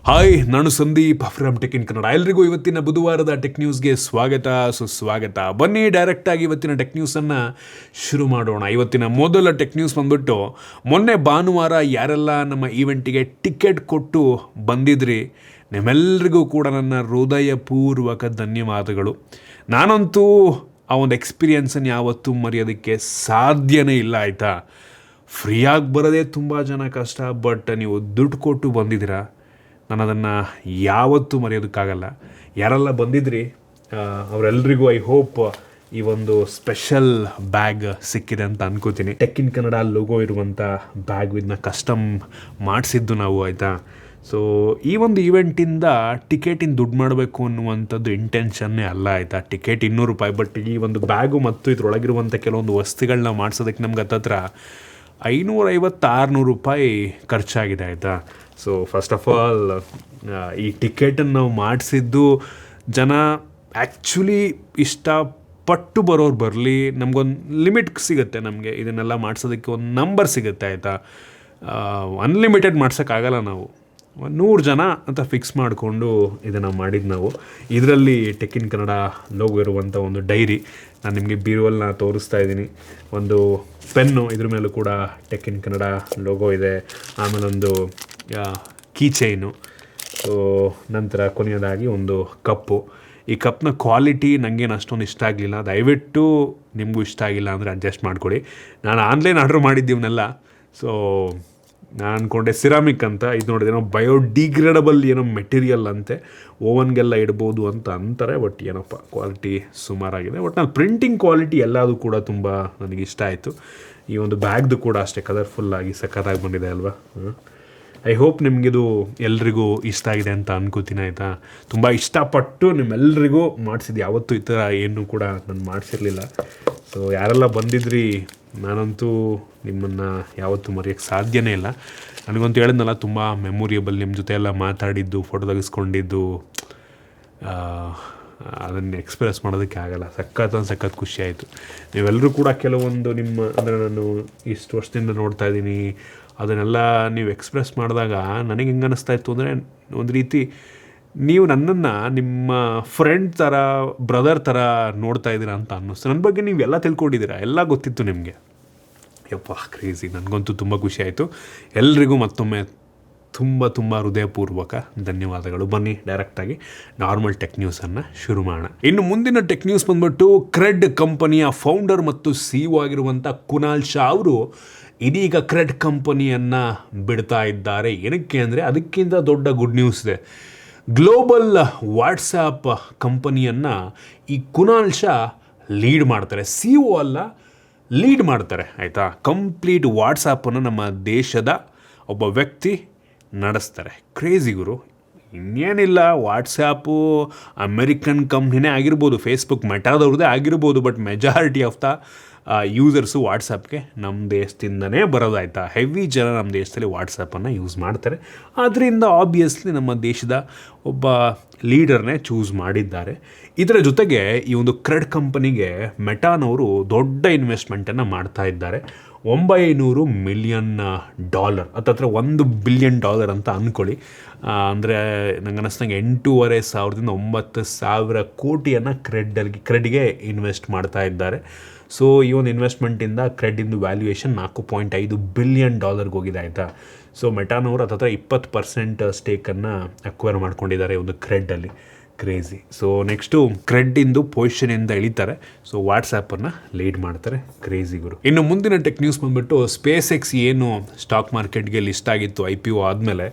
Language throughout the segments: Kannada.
ಹಾಯ್, ನಾನು Sandeep from tech in Kannada. ಎಲ್ರಿಗೂ ಇವತ್ತಿನ ಬುಧವಾರದ ಟೆಕ್ ನ್ಯೂಸ್ಗೆ ಸ್ವಾಗತ ಸುಸ್ವಾಗತ. ಬನ್ನಿ ಡೈರೆಕ್ಟಾಗಿ ಇವತ್ತಿನ ಟೆಕ್ ನ್ಯೂಸನ್ನು ಶುರು ಮಾಡೋಣ. ಇವತ್ತಿನ ಮೊದಲ ಟೆಕ್ ನ್ಯೂಸ್ ಬಂದ್ಬಿಟ್ಟು, ಮೊನ್ನೆ ಭಾನುವಾರ ಯಾರೆಲ್ಲ ನಮ್ಮ ಈವೆಂಟಿಗೆ ಟಿಕೆಟ್ ಕೊಟ್ಟು ಬಂದಿದ್ರಿ ನಿಮ್ಮೆಲ್ಲರಿಗೂ ಕೂಡ ನನ್ನ ಹೃದಯಪೂರ್ವಕ ಧನ್ಯವಾದಗಳು. ನಾನಂತೂ ಆ ಒಂದು ಎಕ್ಸ್ಪೀರಿಯನ್ಸನ್ನು ಯಾವತ್ತೂ ಮರೆಯೋದಕ್ಕೆ ಸಾಧ್ಯನೇ ಇಲ್ಲ, ಆಯಿತಾ. ಫ್ರೀಯಾಗಿ ಬರೋದೇ ತುಂಬ ಜನ ಕಷ್ಟ, ಬಟ್ ನೀವು ದುಡ್ಡು ಕೊಟ್ಟು ಬಂದಿದ್ದೀರಾ, ನಾನು ಅದನ್ನು ಯಾವತ್ತೂ ಮರೆಯೋದಕ್ಕಾಗಲ್ಲ. ಯಾರೆಲ್ಲ ಬಂದಿದ್ರಿ ಅವರೆಲ್ಲರಿಗೂ ಐ ಹೋಪ್ ಈ ಒಂದು ಸ್ಪೆಷಲ್ ಬ್ಯಾಗ್ ಸಿಕ್ಕಿದೆ ಅಂತ ಅನ್ಕೋತೀನಿ. ಟೆಕ್ ಇನ್ ಕನ್ನಡ ಲೋಗೋ ಇರುವಂಥ ಬ್ಯಾಗ್ ಇದನ್ನ ಕಸ್ಟಮ್ ಮಾಡಿಸಿದ್ದು ನಾವು, ಆಯಿತಾ. ಸೊ ಈ ಒಂದು ಈವೆಂಟಿಂದ ಟಿಕೆಟಿನ ದುಡ್ಡು ಮಾಡಬೇಕು ಅನ್ನುವಂಥದ್ದು ಇಂಟೆನ್ಷನ್ನೇ ಅಲ್ಲ, ಆಯಿತಾ. ಟಿಕೆಟ್ $200, ಬಟ್ ಈ ಒಂದು ಬ್ಯಾಗು ಮತ್ತು ಇದರೊಳಗಿರುವಂಥ ಕೆಲವೊಂದು ವಸ್ತುಗಳನ್ನ ಮಾಡಿಸೋದಕ್ಕೆ ನಮ್ಗೆ ಹತ್ತತ್ರ $550-600 ಖರ್ಚಾಗಿದೆ, ಆಯಿತಾ. ಸೊ ಫಸ್ಟ್ ಆಫ್ ಆಲ್ ಈ ಟಿಕೆಟನ್ನು ನಾವು ಮಾಡಿಸಿದ್ದು ಜನ ಆ್ಯಕ್ಚುಲಿ ಇಷ್ಟಪಟ್ಟು ಬರೋರು ಬರಲಿ, ನಮಗೊಂದು ಲಿಮಿಟ್ ಸಿಗುತ್ತೆ. ನಮಗೆ ಇದನ್ನೆಲ್ಲ ಮಾಡಿಸೋದಕ್ಕೆ ಒಂದು ನಂಬರ್ ಸಿಗುತ್ತೆ, ಆಯಿತಾ. ಅನ್ಲಿಮಿಟೆಡ್ ಮಾಡ್ಸೋಕ್ಕಾಗಲ್ಲ. ನಾವು 100 ಜನ ಅಂತ ಫಿಕ್ಸ್ ಮಾಡಿಕೊಂಡು ಇದನ್ನು ಮಾಡಿದ್ದು ನಾವು. ಇದರಲ್ಲಿ ಟೆಕ್ ಇನ್ ಕನ್ನಡ ಲೋಗೋ ಇರುವಂಥ ಒಂದು ಡೈರಿ ನಾನು ನಿಮಗೆ ಬೀರುವಲ್ಲಿ ತೋರಿಸ್ತಾ ಇದ್ದೀನಿ. ಒಂದು ಪೆನ್ನು, ಇದ್ರ ಮೇಲೂ ಕೂಡ ಟೆಕ್ ಇನ್ ಕನ್ನಡ ಲೋಗೋ ಇದೆ. ಆಮೇಲೆ ಒಂದು ಕೀ ಚೈನು. ಸೊ ನಂತರ ಕೊನೆಯದಾಗಿ ಒಂದು ಕಪ್ಪು. ಈ ಕಪ್ನ ಕ್ವಾಲಿಟಿ ನನಗೇನು ಅಷ್ಟೊಂದು ಇಷ್ಟ ಆಗಲಿಲ್ಲ. ದಯವಿಟ್ಟು ನಿಮಗೂ ಇಷ್ಟ ಆಗಿಲ್ಲ ಅಂದರೆ ಅಡ್ಜಸ್ಟ್ ಮಾಡಿಕೊಡಿ. ನಾನು ಆನ್ಲೈನ್ ಆರ್ಡ್ರ್ ಮಾಡಿದ್ದೀವನ್ನೆಲ್ಲ. ಸೊ ನಾನು ಅಂದ್ಕೊಂಡೆ ಸಿರಾಮಿಕ್ ಅಂತ, ಇದು ನೋಡಿದೆ ಏನೋ ಬಯೋಡಿಗ್ರೇಡಬಲ್ ಏನೋ ಮೆಟೀರಿಯಲ್ ಅಂತೆ, ಓವನ್ಗೆಲ್ಲ ಇಡ್ಬೋದು ಅಂತ ಅಂತಾರೆ. ಬಟ್ ಏನಪ್ಪ, ಕ್ವಾಲಿಟಿ ಸುಮಾರಾಗಿದೆ. ಬಟ್ ನಾನು ಪ್ರಿಂಟಿಂಗ್ ಕ್ವಾಲಿಟಿ ಎಲ್ಲದೂ ಕೂಡ ತುಂಬ ನನಗೆ ಇಷ್ಟ ಆಯಿತು. ಈ ಒಂದು ಬ್ಯಾಗ್ದು ಕೂಡ ಅಷ್ಟೇ ಕಲರ್ಫುಲ್ಲಾಗಿ ಸಖತ್ತಾಗಿ ಬಂದಿದೆ ಅಲ್ವಾ. ಐ ಹೋಪ್ ನಿಮಗಿದು ಎಲ್ರಿಗೂ ಇಷ್ಟ ಆಗಿದೆ ಅಂತ ಅನ್ಕೋತೀನಿ, ಆಯಿತಾ. ತುಂಬ ಇಷ್ಟಪಟ್ಟು ನಿಮ್ಮೆಲ್ಲರಿಗೂ ಮಾಡಿಸಿದ್ದು, ಯಾವತ್ತೂ ಈ ಥರ ಏನೂ ಕೂಡ ನಾನು ಮಾಡಿಸಿರಲಿಲ್ಲ. ಸೊ ಯಾರೆಲ್ಲ ಬಂದಿದ್ರಿ, ನಾನಂತೂ ನಿಮ್ಮನ್ನು ಯಾವತ್ತೂ ಮರೆಯೋಕ್ಕೆ ಸಾಧ್ಯನೇ ಇಲ್ಲ. ನನಗಂತೂ ಹೇಳಿದ್ನಲ್ಲ, ತುಂಬ ಮೆಮೊರಿಯಬಲ್. ನಿಮ್ಮ ಜೊತೆ ಎಲ್ಲ ಮಾತಾಡಿದ್ದು, ಫೋಟೋ ತೆಗೆಸ್ಕೊಂಡಿದ್ದು, ಅದನ್ನು ಎಕ್ಸ್ಪ್ರೆಸ್ ಮಾಡೋದಕ್ಕೆ ಆಗಲ್ಲ. ಸಖತ್ ಖುಷಿ ಆಯಿತು. ನೀವೆಲ್ಲರೂ ಕೂಡ ಕೆಲವೊಂದು ನಿಮ್ಮ, ಅಂದರೆ ನಾನು ಇಷ್ಟು ವರ್ಷದಿಂದ ನೋಡ್ತಾ ಇದ್ದೀನಿ, ಅದನ್ನೆಲ್ಲ ನೀವು ಎಕ್ಸ್ಪ್ರೆಸ್ ಮಾಡಿದಾಗ ನನಗೆ ಹೆಂಗೆ ಅನ್ನಿಸ್ತಾ ಇತ್ತು ಅಂದರೆ, ಒಂದು ರೀತಿ ನೀವು ನನ್ನನ್ನು ನಿಮ್ಮ ಫ್ರೆಂಡ್ ಥರ, ಬ್ರದರ್ ಥರ ನೋಡ್ತಾ ಇದ್ದೀರಾ ಅಂತ ಅನ್ನಿಸ್ತು. ನನ್ನ ಬಗ್ಗೆ ನೀವು ಎಲ್ಲ ತಿಳ್ಕೊಂಡಿದ್ದೀರಾ, ಎಲ್ಲ ಗೊತ್ತಿತ್ತು ನಿಮಗೆ. ಯಪ್ಪ ಕ್ರೇಜಿ. ನನಗಂತೂ ತುಂಬ ಖುಷಿ ಆಯಿತು. ಎಲ್ರಿಗೂ ಮತ್ತೊಮ್ಮೆ ತುಂಬ ಹೃದಯಪೂರ್ವಕ ಧನ್ಯವಾದಗಳು. ಬನ್ನಿ ಡೈರೆಕ್ಟಾಗಿ ನಾರ್ಮಲ್ ಟೆಕ್ ನ್ಯೂಸನ್ನು ಶುರು ಮಾಡೋಣ. ಇನ್ನು ಮುಂದಿನ ಟೆಕ್ ನ್ಯೂಸ್ ಬಂದ್ಬಿಟ್ಟು, ಕ್ರೆಡ್ ಕಂಪನಿಯ ಫೌಂಡರ್ ಮತ್ತು CEO ಆಗಿರುವಂಥ ಕುನಾಲ್ ಶಾ ಅವರು ಇದೀಗ ಕ್ರೆಡ್ ಕಂಪನಿಯನ್ನು ಬಿಡ್ತಾ ಇದ್ದಾರೆ. ಏನಕ್ಕೆ ಅಂದರೆ, ಅದಕ್ಕಿಂತ ದೊಡ್ಡ ಗುಡ್ ನ್ಯೂಸ್ ಇದೆ. ಗ್ಲೋಬಲ್ ವಾಟ್ಸಾಪ್ ಕಂಪನಿಯನ್ನು ಈ ಕುನಾಲ್ ಶಾ ಲೀಡ್ ಮಾಡ್ತಾರೆ. CEO ಅಲ್ಲ, ಲೀಡ್ ಮಾಡ್ತಾರೆ, ಆಯಿತಾ. ಕಂಪ್ಲೀಟ್ ವಾಟ್ಸಾಪನ್ನು ನಮ್ಮ ದೇಶದ ಒಬ್ಬ ವ್ಯಕ್ತಿ ನಡೆಸ್ತಾರೆ. ಕ್ರೇಜಿ ಗುರು. ಇನ್ನೇನಿಲ್ಲ, ವಾಟ್ಸಾಪು ಅಮೆರಿಕನ್ ಕಂಪ್ನಿನೇ ಆಗಿರ್ಬೋದು, ಫೇಸ್ಬುಕ್ ಮೆಟಾದವ್ರದ್ದೇ ಆಗಿರ್ಬೋದು, but majority of the users ವಾಟ್ಸಪ್ಗೆ ನಮ್ಮ ದೇಶದಿಂದನೇ ಬರೋದಾಯ್ತಾ. ಹೆವಿ ಜನ ನಮ್ಮ ದೇಶದಲ್ಲಿ ವಾಟ್ಸಪ್ಪನ್ನು ಯೂಸ್ ಮಾಡ್ತಾರೆ. ಆದ್ದರಿಂದ ಆಬ್ವಿಯಸ್ಲಿ ನಮ್ಮ ದೇಶದ ಒಬ್ಬ ಲೀಡರ್ನೇ ಚೂಸ್ ಮಾಡಿದ್ದಾರೆ. ಇದರ ಜೊತೆಗೆ ಈ ಒಂದು ಕ್ರೆಡ್ ಕಂಪನಿಗೆ ಮೆಟಾನವರು ದೊಡ್ಡ ಇನ್ವೆಸ್ಟ್ಮೆಂಟನ್ನು ಮಾಡ್ತಾ ಇದ್ದಾರೆ. $900 ಮಿಲಿಯನ್, ಹತ್ತತ್ರ $1 ಬಿಲಿಯನ್ ಅಂತ ಅಂದ್ಕೊಳ್ಳಿ. ಅಂದರೆ ನಂಗೆ ಅನ್ನಿಸ್ದಂಗೆ 8,500 9,000 ಕೋಟಿಯನ್ನು ಕ್ರೆಡ್ಗೆ ಇನ್ವೆಸ್ಟ್ ಮಾಡ್ತಾ ಇದ್ದಾರೆ. ಸೊ ಈ ಒಂದು ಇನ್ವೆಸ್ಟ್ಮೆಂಟಿಂದ ಕ್ರೆಡ್ಡಿಂದು ವ್ಯಾಲ್ಯೂಯೇಷನ್ $4.5 ಬಿಲಿಯನ್ ಹೋಗಿದೆ, ಆಯಿತಾ. ಸೊ ಮೆಟಾನವರು ಹತ್ತತ್ರ 20% ಸ್ಟೇಕನ್ನು ಅಕ್ವೈರ್ ಮಾಡ್ಕೊಂಡಿದ್ದಾರೆ ಒಂದು ಕ್ರೆಡ್ಡಲ್ಲಿ. ಕ್ರೇಜಿ. ಸೊ ನೆಕ್ಸ್ಟು ಕ್ರೆಡ್ಡಿಂದು ಪೊಸಿಷನಿಂದ ಇಳಿತಾರೆ. ಸೊ ವಾಟ್ಸಾಪನ್ನು ಲೀಡ್ ಮಾಡ್ತಾರೆ. ಕ್ರೇಜಿ ಗುರು. ಇನ್ನು ಮುಂದಿನ ಟೆಕ್ ನ್ಯೂಸ್ ಬಂದುಬಿಟ್ಟು, ಸ್ಪೇಸ್ ಎಕ್ಸ್ ಏನು ಸ್ಟಾಕ್ ಮಾರ್ಕೆಟ್ಗೆ ಲಿಸ್ಟ್ ಆಗಿತ್ತು IPO ಆದಮೇಲೆ,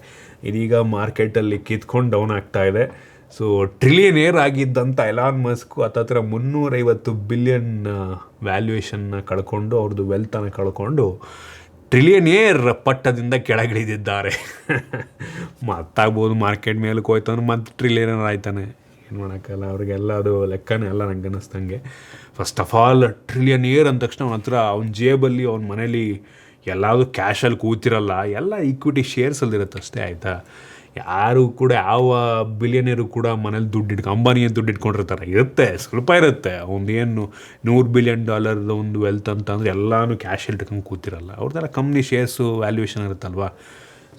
ಇದೀಗ ಮಾರ್ಕೆಟಲ್ಲಿ ಕಿತ್ಕೊಂಡು ಡೌನ್ ಆಗ್ತಾ ಇದೆ. ಸೊ ಟ್ರಿಲಿಯನೇರ್ ಆಗಿದ್ದಂಥ ಎಲಾನ್ ಮಸ್ಕ್ ಹತ್ತತ್ರ $350 ಬಿಲಿಯನ್ ವ್ಯಾಲ್ಯೂಯೇಷನ್ನ ಕಳ್ಕೊಂಡು, ಅವ್ರದ್ದು ವೆಲ್ತನ್ನು ಕಳ್ಕೊಂಡು ಟ್ರಿಲಿಯನೇರ್ ಪಟ್ಟದಿಂದ ಕೆಳಗಿಳಿದಿದ್ದಾರೆ. ಮತ್ತಾಗ್ಬೋದು, ಮಾರ್ಕೆಟ್ ಮೇಲಕ್ಕೆ ಹೋಯ್ತಾನೆ ಮತ್ತೆ ಟ್ರಿಲಿಯನೇರ್ ಆಯ್ತಾನೆ, ಏನು ಮಾಡೋಕ್ಕಲ್ಲ. ಅವ್ರಿಗೆಲ್ಲ ಅದು ಲೆಕ್ಕನೇ ಅಲ್ಲ ನಂಗೆ ಅನ್ನಿಸ್ದಂಗೆ. ಫಸ್ಟ್ ಆಫ್ ಆಲ್ ಟ್ರಿಲಿಯನೇರ್ ಅಂದ ತಕ್ಷಣ ಅವನ ಹತ್ರ, ಅವನ ಜೇಬಲ್ಲಿ, ಅವನ ಮನೇಲಿ ಎಲ್ಲಾದರೂ ಕ್ಯಾಶಲ್ಲಿ ಕೂತಿರಲ್ಲ, ಎಲ್ಲ ಈಕ್ವಿಟಿ ಶೇರ್ಸಲ್ಲಿರುತ್ತೆ ಅಷ್ಟೇ, ಆಯಿತಾ. ಯಾರು ಕೂಡ, ಯಾವ ಬಿಲಿಯನೇರು ಕೂಡ ಮನೇಲಿ ಅಂಬಾನಿಯ ದುಡ್ಡು ಇಟ್ಕೊಂಡಿರ್ತಾರೆ, ಇರುತ್ತೆ, ಸ್ವಲ್ಪ ಇರುತ್ತೆ. ಏನು $100 ಬಿಲಿಯನ್ ಒಂದು ವೆಲ್ತ್ ಅಂತ ಅಂದರೆ ಎಲ್ಲನೂ ಕ್ಯಾಶ್ ಇಟ್ಕೊಂಡು ಕೂತಿರಲ್ಲ. ಅವ್ರದ್ದೆಲ್ಲ ಕಂಪ್ನಿ ಶೇರ್ಸು ವ್ಯಾಲ್ಯೂಯೇಷನ್ ಇರುತ್ತಲ್ವ.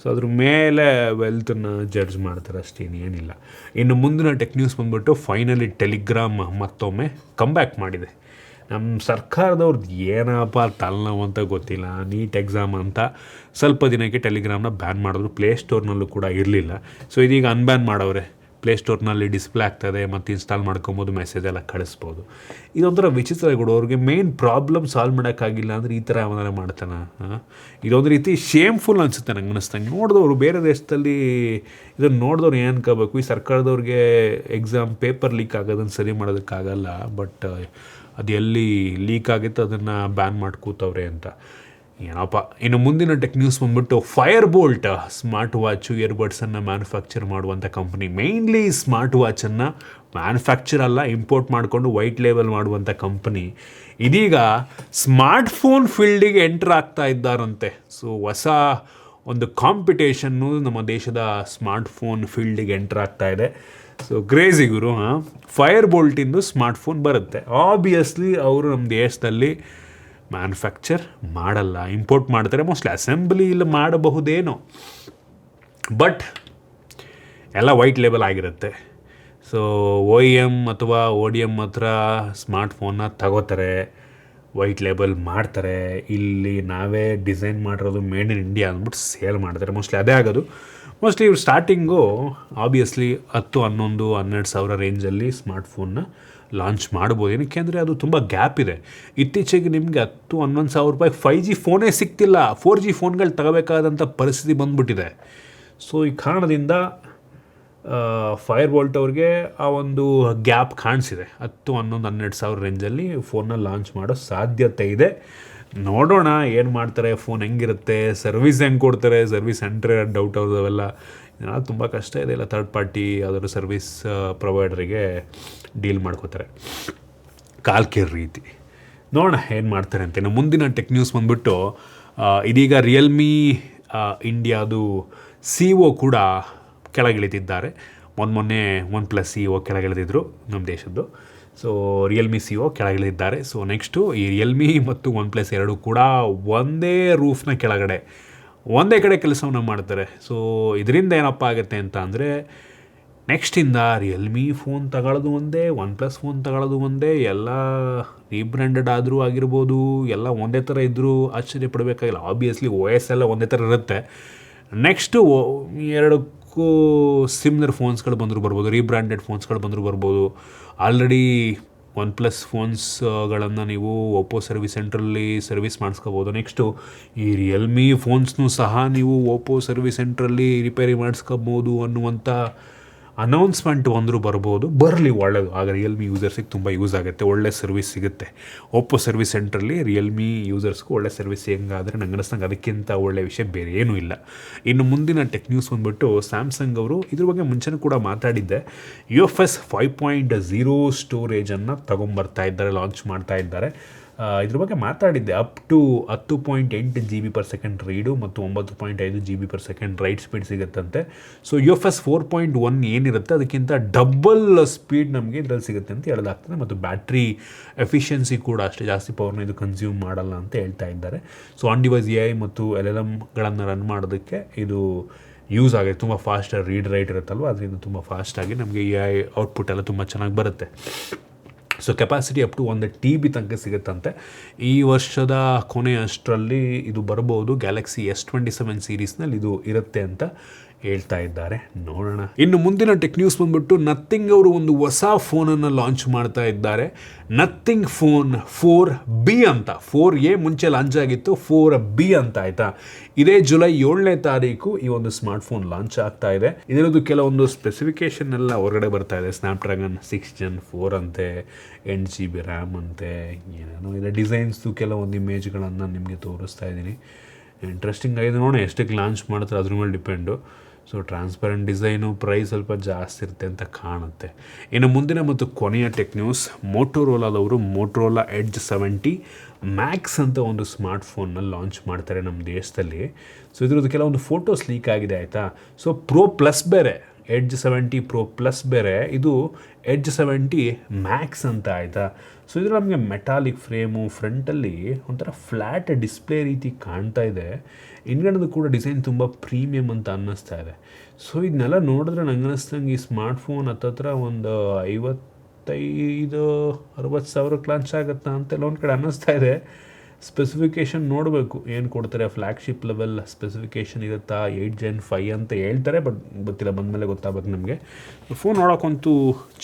ಸೊ ಅದ್ರ ಮೇಲೆ ವೆಲ್ತನ್ನು ಜಡ್ಜ್ ಮಾಡ್ತಾರೆ ಅಷ್ಟೇ, ಏನಿಲ್ಲ. ಇನ್ನು ಮುಂದಿನ ಟೆಕ್ ನ್ಯೂಸ್ ಬಂದ್ಬಿಟ್ಟು ಫೈನಲಿ ಟೆಲಿಗ್ರಾಮ್ ಮತ್ತೊಮ್ಮೆ ಕಮ್ಬ್ಯಾಕ್ ಮಾಡಿದೆ. ನಮ್ಮ ಸರ್ಕಾರದವ್ರದ್ದು ಏನಪ್ಪ ತಲೆನೋವು ಅಂತ ಗೊತ್ತಿಲ್ಲ. ನೀಟ್ ಎಕ್ಸಾಮ್ ಅಂತ ಸ್ವಲ್ಪ ದಿನಕ್ಕೆ ಟೆಲಿಗ್ರಾಮ್ನ ಬ್ಯಾನ್ ಮಾಡಿದ್ರು, ಪ್ಲೇಸ್ಟೋರ್ನಲ್ಲೂ ಕೂಡ ಇರಲಿಲ್ಲ. ಸೊ ಇದೀಗ ಅನ್ಬ್ಯಾನ್ ಮಾಡವ್ರೆ. ಪ್ಲೇಸ್ಟೋರ್ನಲ್ಲಿ ಡಿಸ್ಪ್ಲೇ ಆಗ್ತದೆ ಮತ್ತು ಇನ್ಸ್ಟಾಲ್ ಮಾಡ್ಕೊಬೋದು, ಮೆಸೇಜ್ ಎಲ್ಲ ಕಳಿಸ್ಬೋದು. ಇದೊಂಥರ ವಿಚಿತ್ರ ಗುಡು. ಅವ್ರಿಗೆ ಮೇನ್ ಪ್ರಾಬ್ಲಮ್ ಸಾಲ್ವ್ ಮಾಡೋಕ್ಕಾಗಿಲ್ಲ ಅಂದರೆ ಈ ಥರ ಯಾವನಾರ ಮಾಡ್ತಾನೆ. ಇದೊಂದು ರೀತಿ ಶೇಮ್ಫುಲ್ ಅನಿಸುತ್ತೆ ನಂಗೆ ಅನ್ನಿಸ್ತಂಗೆ. ನೋಡಿದವರು ಬೇರೆ ದೇಶದಲ್ಲಿ ಇದನ್ನು ನೋಡಿದವ್ರು ಏನು ಅನ್ಕೋಬೇಕು, ಈ ಸರ್ಕಾರದವ್ರಿಗೆ ಎಕ್ಸಾಮ್ ಪೇಪರ್ ಲೀಕ್ ಆಗೋದನ್ನು ಸರಿ ಮಾಡೋದಕ್ಕಾಗಲ್ಲ, ಬಟ್ ಅದು ಎಲ್ಲಿ ಲೀಕ್ ಆಗಿತ್ತು ಅದನ್ನು ಬ್ಯಾನ್ ಮಾಡಿ ಕೂತವ್ರೆ ಅಂತ ಏನಪ್ಪ. ಇನ್ನು ಮುಂದಿನ ಟೆಕ್ ನ್ಯೂಸ್ ಬಂದ್ಬಿಟ್ಟು ಫೈರ್ ಬೋಲ್ಟ್ ಸ್ಮಾರ್ಟ್ ವಾಚು ಇಯರ್ಬಡ್ಸನ್ನು ಮ್ಯಾನುಫ್ಯಾಕ್ಚರ್ ಮಾಡುವಂಥ ಕಂಪ್ನಿ. ಮೇಯ್ನ್ಲಿ ಸ್ಮಾರ್ಟ್ ವಾಚನ್ನು ಮ್ಯಾನುಫ್ಯಾಕ್ಚರ್ ಅಲ್ಲ, ಇಂಪೋರ್ಟ್ ಮಾಡಿಕೊಂಡು ವೈಟ್ ಲೇಬಲ್ ಮಾಡುವಂಥ ಕಂಪ್ನಿ ಇದೀಗ ಸ್ಮಾರ್ಟ್ ಫೋನ್ ಫೀಲ್ಡಿಗೆ ಎಂಟರ್ ಆಗ್ತಾ ಇದ್ದಾರಂತೆ. ಸೊ ಹೊಸ ಒಂದು ಕಾಂಪಿಟೇಷನ್ನು ನಮ್ಮ ದೇಶದ ಸ್ಮಾರ್ಟ್ ಫೋನ್ ಫೀಲ್ಡಿಗೆ ಎಂಟರ್ ಆಗ್ತಾ ಇದೆ. ಸೊ ಕ್ರೇಜಿ ಗುರು. ಫೈರ್ ಬೋಲ್ಟಿಂದು ಸ್ಮಾರ್ಟ್ ಫೋನ್ ಬರುತ್ತೆ. ಆಬ್ವಿಯಸ್ಲಿ ಅವರು ನಮ್ಮ ದೇಶದಲ್ಲಿ ಮ್ಯಾನುಫ್ಯಾಕ್ಚರ್ ಮಾಡಲ್ಲ, ಇಂಪೋರ್ಟ್ ಮಾಡ್ತಾರೆ. ಮೋಸ್ಟ್ಲಿ ಅಸೆಂಬ್ಲಿ ಇಲ್ಲ ಮಾಡಬಹುದೇನೋ, ಬಟ್ ಎಲ್ಲ ವೈಟ್ ಲೇಬಲ್ ಆಗಿರುತ್ತೆ. ಸೊ OEM ಅಥವಾ ODM ಹತ್ರ ಸ್ಮಾರ್ಟ್ ಫೋನ್ನ ತಗೋತಾರೆ, ವೈಟ್ ಲೇಬಲ್ ಮಾಡ್ತಾರೆ. ಇಲ್ಲಿ ನಾವೇ ಡಿಸೈನ್ ಮಾಡಿರೋದು ಮೇಡ್ ಇನ್ ಇಂಡಿಯಾ ಅಂದ್ಬಿಟ್ಟು ಸೇಲ್ ಮಾಡ್ತಾರೆ. ಮೋಸ್ಟ್ಲಿ ಅದೇ ಆಗೋದು. ಮೋಸ್ಟ್ಲಿ ಇವ್ರು ಸ್ಟಾರ್ಟಿಂಗು ಆಬ್ವಿಯಸ್ಲಿ 10, 11, 12 ಸಾವಿರ ರೇಂಜಲ್ಲಿ ಸ್ಮಾರ್ಟ್ ಫೋನ್ನ ಲಾಂಚ್ ಮಾಡ್ಬೋದು. ಏನಕ್ಕೆ ಅಂದರೆ ಅದು ತುಂಬ ಗ್ಯಾಪ್ ಇದೆ. ಇತ್ತೀಚೆಗೆ ನಿಮಗೆ 10, 11 ಸಾವಿರ ರೂಪಾಯಿ 5G ಫೋನೇ ಸಿಗ್ತಿಲ್ಲ. 4G ಫೋನ್ಗಳು ತಗೋಬೇಕಾದಂಥ ಪರಿಸ್ಥಿತಿ ಬಂದ್ಬಿಟ್ಟಿದೆ. ಸೊ ಈ ಕಾರಣದಿಂದ ಫೈರ್ ಬೋಲ್ಟ್ ಅವ್ರಿಗೆ ಆ ಒಂದು ಗ್ಯಾಪ್ ಕಾಣಿಸಿದೆ. 10, 11, 12 ಸಾವಿರ ರೇಂಜಲ್ಲಿ ಫೋನ್ನ ಲಾಂಚ್ ಮಾಡೋ ಸಾಧ್ಯತೆ ಇದೆ. ನೋಡೋಣ ಏನು ಮಾಡ್ತಾರೆ, ಫೋನ್ ಹೆಂಗಿರುತ್ತೆ, ಸರ್ವಿಸ್ ಹೆಂಗೆ ಕೊಡ್ತಾರೆ, ಸರ್ವಿಸ್ ಸೆಂಟ್ರ್ ಡೌಟ್ ಅವೆಲ್ಲ ತುಂಬ ಕಷ್ಟ ಇದೆ. ಇಲ್ಲ ಥರ್ಡ್ ಪಾರ್ಟಿ ಯಾವ್ದಾದ್ರು ಸರ್ವಿಸ್ ಪ್ರೊವೈಡರಿಗೆ ಡೀಲ್ ಮಾಡ್ಕೋತಾರೆ ಕಾಲ್ಕೇರ್ ರೀತಿ. ನೋಡೋಣ ಏನು ಮಾಡ್ತಾರೆ ಅಂತ. ಇನ್ನು ಮುಂದಿನ ಟೆಕ್ ನ್ಯೂಸ್ ಬಂದ್ಬಿಟ್ಟು ಇದೀಗ ರಿಯಲ್ಮಿ ಇಂಡಿಯಾದು CEO ಕೂಡ ಕೆಳಗಿಳಿದಿದ್ದಾರೆ. ಮೊನ್ನೆ OnePlus CEO ಕೆಳಗಿಳಿದಿದ್ರು ನಮ್ಮ ದೇಶದ್ದು. ಸೊ ರಿಯಲ್ಮಿ CEO ಕೆಳಗಿಳಿದಿದ್ದಾರೆ. ಸೊ ನೆಕ್ಸ್ಟು ಈ ರಿಯಲ್ಮಿ ಮತ್ತು OnePlus ಎರಡೂ ಕೂಡ ಒಂದೇ ರೂಫ್ನ ಕೆಳಗಡೆ ಒಂದೇ ಕಡೆ ಕೆಲಸವನ್ನು ಮಾಡ್ತಾರೆ. ಸೊ ಇದರಿಂದ ಏನಪ್ಪ ಆಗುತ್ತೆ ಅಂತ ಅಂದರೆ ನೆಕ್ಸ್ಟಿಂದ ರಿಯಲ್ಮಿ ಫೋನ್ ತಗೊಳ್ಳೋದು ಒಂದೇ, OnePlus ಫೋನ್ ತಗೊಳ್ಳೋದು ಒಂದೇ, ಎಲ್ಲ ರೀಬ್ರ್ಯಾಂಡೆಡ್ ಆದರೂ ಆಗಿರ್ಬೋದು, ಎಲ್ಲ ಒಂದೇ ಥರ ಇದ್ದರೂ ಆಶ್ಚರ್ಯಪಡಬೇಕಾಗಿಲ್ಲ. ಆಬ್ವಿಯಸ್ಲಿ OS ಎಲ್ಲ ಒಂದೇ ಥರ ಇರುತ್ತೆ. ನೆಕ್ಸ್ಟು ಎರಡಕ್ಕೂ ಸಿಮ್ಲರ್ ಫೋನ್ಸ್ಗಳು ಬಂದರೂ ಬರ್ಬೋದು, ರೀಬ್ರ್ಯಾಂಡೆಡ್ ಫೋನ್ಸ್ಗಳು ಬಂದರೂ ಬರ್ಬೋದು. ಆಲ್ರೆಡಿ OnePlus ಫೋನ್ಸ್ಗಳನ್ನು ನೀವು ಒಪ್ಪೋ ಸರ್ವಿಸ್ ಸೆಂಟ್ರಲ್ಲಿ ಸರ್ವಿಸ್ ಮಾಡಿಸ್ಕೋಬೋದು. ನೆಕ್ಸ್ಟು ಈ ರಿಯಲ್ಮಿ ಫೋನ್ಸ್ನೂ ಸಹ ನೀವು ಒಪ್ಪೋ ಸರ್ವಿಸ್ ಸೆಂಟ್ರಲ್ಲಿ ರಿಪೇರಿ ಮಾಡಿಸ್ಕೋಬೋದು ಅನ್ನುವಂಥ ಅನೌನ್ಸ್ಮೆಂಟ್ ಬಂದರೂ ಬರ್ಬೋದು. ಬರಲಿ, ಒಳ್ಳೆಯದು. ಆಗ ರಿಯಲ್ಮಿ ಯೂಸರ್ಸಿಗೆ ತುಂಬ ಯೂಸ್ ಆಗುತ್ತೆ, ಒಳ್ಳೆ ಸರ್ವಿಸ್ ಸಿಗುತ್ತೆ. ಒಪ್ಪೋ ಸರ್ವಿಸ್ ಸೆಂಟ್ರಲ್ಲಿ ರಿಯಲ್ಮಿ ಯೂಸರ್ಸ್ಗೂ ಒಳ್ಳೆ ಸರ್ವಿಸ್ ಹೆಂಗಾದರೆ ನಂಗೆ ಅನ್ನಿಸ್ದಂಗೆ ಅದಕ್ಕಿಂತ ಒಳ್ಳೆಯ ವಿಷಯ ಬೇರೆ ಏನೂ ಇಲ್ಲ. ಇನ್ನು ಮುಂದಿನ ಟೆಕ್ ನ್ಯೂಸ್ ಬಂದುಬಿಟ್ಟು ಸ್ಯಾಮ್ಸಂಗ್ ಅವರು ಇದ್ರ ಬಗ್ಗೆ ಮುಂಚೆನೂ ಕೂಡ ಮಾತಾಡಿದ್ದೆ. UFS 5.0 ಸ್ಟೋರೇಜನ್ನು ತೊಗೊಂಬರ್ತಾ ಇದ್ದಾರೆ, ಲಾಂಚ್ ಮಾಡ್ತಾ ಇದ್ದಾರೆ. ಇದ್ರ ಬಗ್ಗೆ ಮಾತಾಡಿದ್ದೆ. Up to 10.8 GB per second read ಮತ್ತು 9.5 GB per second write speed ಸಿಗುತ್ತಂತೆ. ಸೊ UFS 4.1 ಏನಿರುತ್ತೆ ಅದಕ್ಕಿಂತ ಡಬಲ್ ಸ್ಪೀಡ್ ನಮಗೆ ಇದರಲ್ಲಿ ಸಿಗುತ್ತೆ ಅಂತ ಹೇಳಲಾಗ್ತದೆ. ಮತ್ತು ಬ್ಯಾಟ್ರಿ ಎಫಿಷಿಯನ್ಸಿ ಕೂಡ ಅಷ್ಟೇ, ಜಾಸ್ತಿ ಪವರ್ನ ಇದು ಕನ್ಸ್ಯೂಮ್ ಮಾಡಲ್ಲ ಅಂತ ಹೇಳ್ತಾ ಇದ್ದಾರೆ. ಸೊ ಆನ್ ಡಿವೈಸ್ AI ಮತ್ತು LLMಗಳನ್ನು ರನ್ ಮಾಡೋದಕ್ಕೆ ಇದು ಯೂಸ್ ಆಗುತ್ತೆ. ತುಂಬ ಫಾಸ್ಟ್ ರೀಡ್ ರೈಟ್ ಇರುತ್ತಲ್ವ, ಅದರಿಂದ ತುಂಬ ಫಾಸ್ಟಾಗಿ ನಮಗೆ AI ಔಟ್ಪುಟ್ ಎಲ್ಲ ತುಂಬ ಚೆನ್ನಾಗಿ ಬರುತ್ತೆ. So capacity up to 1 TB ತನಕ ಸಿಗುತ್ತಂತೆ. ಈ ವರ್ಷದ ಕೊನೆಯಷ್ಟರಲ್ಲಿ ಇದು ಬರ್ಬೋದು. ಗ್ಯಾಲಕ್ಸಿ S27 ಸೀರೀಸ್ನಲ್ಲಿ ಇದು ಇರುತ್ತೆ ಅಂತ ಹೇಳ್ತಾ ಇದ್ದಾರೆ. ನೋಡೋಣ. ಇನ್ನು ಮುಂದಿನ ಟೆಕ್ ನ್ಯೂಸ್ ಬಂದ್ಬಿಟ್ಟು ನಥಿಂಗ್ ಅವರು ಒಂದು ಹೊಸ ಫೋನನ್ನು ಲಾಂಚ್ ಮಾಡ್ತಾ ಇದ್ದಾರೆ. ನಥಿಂಗ್ ಫೋನ್ 4B ಅಂತ. 4A ಮುಂಚೆ ಲಾಂಚ್ ಆಗಿತ್ತು, 4B ಅಂತ ಆಯಿತಾ. ಇದೇ ಜುಲೈ 7ನೇ ತಾರೀಕು ಈ ಒಂದು ಸ್ಮಾರ್ಟ್ ಫೋನ್ ಲಾಂಚ್ ಆಗ್ತಾ ಇದೆ. ಇದರದ್ದು ಕೆಲವೊಂದು ಸ್ಪೆಸಿಫಿಕೇಶನ್ ಎಲ್ಲ ಹೊರಗಡೆ ಬರ್ತಾ ಇದೆ. ಸ್ನ್ಯಾಪ್ಡ್ರ್ಯಾಗನ್ 6 Gen 4 ಅಂತೆ, 8 GB ರ್ಯಾಮ್ ಅಂತೆ, ಏನೇನೋ ಇದೆ. ಡಿಸೈನ್ಸ್ದು ಕೆಲವೊಂದು ಇಮೇಜ್ಗಳನ್ನು ನಿಮಗೆ ತೋರಿಸ್ತಾ ಇದ್ದೀನಿ. ಇಂಟ್ರೆಸ್ಟಿಂಗ್ ಆಗಿದೆ. ನೋಡಿ ಎಷ್ಟಕ್ಕೆ ಲಾಂಚ್ ಮಾಡ್ತಾರೆ ಅದ್ರ ಮೇಲೆ depend. So transparent design, price ಸ್ವಲ್ಪ ಜಾಸ್ತಿ ಇರುತ್ತೆ ಅಂತ ಕಾಣುತ್ತೆ. ಇನ್ನು ಮುಂದಿನ ಮತ್ತು ಕೊನೆಯ ಟೆಕ್ ನ್ಯೂಸ್, ಮೋಟೋರೋಲಾದವರು ಮೋಟೋರೋಲಾ ಎಡ್ಜ್ 70 ಮ್ಯಾಕ್ಸ್ ಅಂತ ಒಂದು ಸ್ಮಾರ್ಟ್ ಫೋನ್ನ ಲಾಂಚ್ ಮಾಡ್ತಾರೆ ನಮ್ಮ ದೇಶದಲ್ಲಿ. ಸೊ ಇದ್ರದ್ದು ಕೆಲವೊಂದು ಫೋಟೋಸ್ ಲೀಕ್ ಆಗಿದೆ ಆಯಿತಾ. ಸೊ ಪ್ರೋ ಪ್ಲಸ್ ಬೇರೆ ಎಡ್ಜ್ 70 Pro ಪ್ಲಸ್ ಬೇರೆ, ಇದು ಎಡ್ಜ್ 70 ಮ್ಯಾಕ್ಸ್ ಅಂತ ಆಯಿತಾ. ಸೊ ಇದು ನಮಗೆ ಮೆಟಾಲಿಕ್ ಫ್ರೇಮು, ಫ್ರಂಟಲ್ಲಿ ಒಂಥರ ಫ್ಲ್ಯಾಟ್ ಡಿಸ್ಪ್ಲೇ ರೀತಿ ಕಾಣ್ತಾ ಇದೆ. ಹಿಂದ್ಗಡೆದು ಕೂಡ ಡಿಸೈನ್ ತುಂಬ ಪ್ರೀಮಿಯಮ್ ಅಂತ ಅನ್ನಿಸ್ತಾ ಇದೆ. ಸೊ ಇದನ್ನೆಲ್ಲ ನೋಡಿದ್ರೆ ನಂಗೆ ಅನ್ನಿಸ್ತಂಗೆ ಈ ಸ್ಮಾರ್ಟ್ಫೋನ್ ಹತ್ತತ್ರ ಒಂದು 55-60 ಸಾವಿರಕ್ಕೆ ಲಾಂಚ್ ಆಗುತ್ತಾ ಅಂತೆಲ್ಲ ಒಂದು ಕಡೆ ಅನ್ನಿಸ್ತಾ ಇದೆ. ಸ್ಪೆಸಿಫಿಕೇಷನ್ ನೋಡಬೇಕು ಏನು ಕೊಡ್ತಾರೆ. ಫ್ಲ್ಯಾಗ್ಶಿಪ್ ಲೆವೆಲ್ ಸ್ಪೆಸಿಫಿಕೇಷನ್ ಇರುತ್ತಾ, 8 Gen 5 ಅಂತ ಹೇಳ್ತಾರೆ, ಬಟ್ ಗೊತ್ತಿಲ್ಲ, ಬಂದಮೇಲೆ ಗೊತ್ತಾಗಬೇಕು ನಮಗೆ. ಫೋನ್ ನೋಡೋಕ್ಕಂತೂ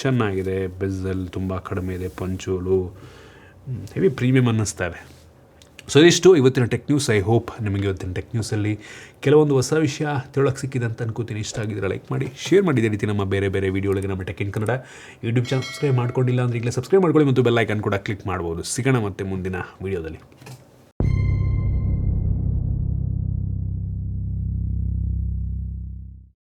ಚೆನ್ನಾಗಿದೆ, ಬೆಝಲ್ ತುಂಬ ಕಡಿಮೆ ಇದೆ, ಪಂಚೋಲು ಹೆವಿ ಪ್ರೀಮಿಯಮ್ ಅನ್ನಿಸ್ತಾ ಇದೆ. ಸೊ ಇದಿಷ್ಟು ಇವತ್ತಿನ ಟೆಕ್ ನ್ಯೂಸ್. ಐ ಹೋಪ್ ನಿಮಗೆ ಇವತ್ತಿನ ಟೆಕ್ ನ್ಯೂಸಲ್ಲಿ ಕೆಲವೊಂದು ಹೊಸ ವಿಷಯ ತಿಳೋಕ್ಕೆ ಸಿಕ್ಕಿದೆ ಅಂತ ಅನ್ಕೋತೀನಿ. ಇಷ್ಟ ಆಗಿದ್ರೆ ಲೈಕ್ ಮಾಡಿ, ಶೇರ್ ಮಾಡಿ. ಇದೇ ರೀತಿ ನಮ್ಮ ಬೇರೆ ಬೇರೆ ವೀಡಿಯೋಗಳಿಗೆ ನಮ್ಮ tech in Kannada YouTube channel subscribe ಮಾಡ್ಕೊಂಡಿಲ್ಲ ಅಂದರೆ ಈಗಲೇ ಸಬ್ಸ್ಕ್ರೈಬ್ ಮಾಡ್ಕೊಳ್ಳಿ ಮತ್ತು ಬೆಲ್ ಐಕನ್ ಕೂಡ ಕ್ಲಿಕ್ ಮಾಡ್ಬೋದು. ಸಿಗೋಣ ಮತ್ತೆ ಮುಂದಿನ ವೀಡಿಯೋದಲ್ಲಿ.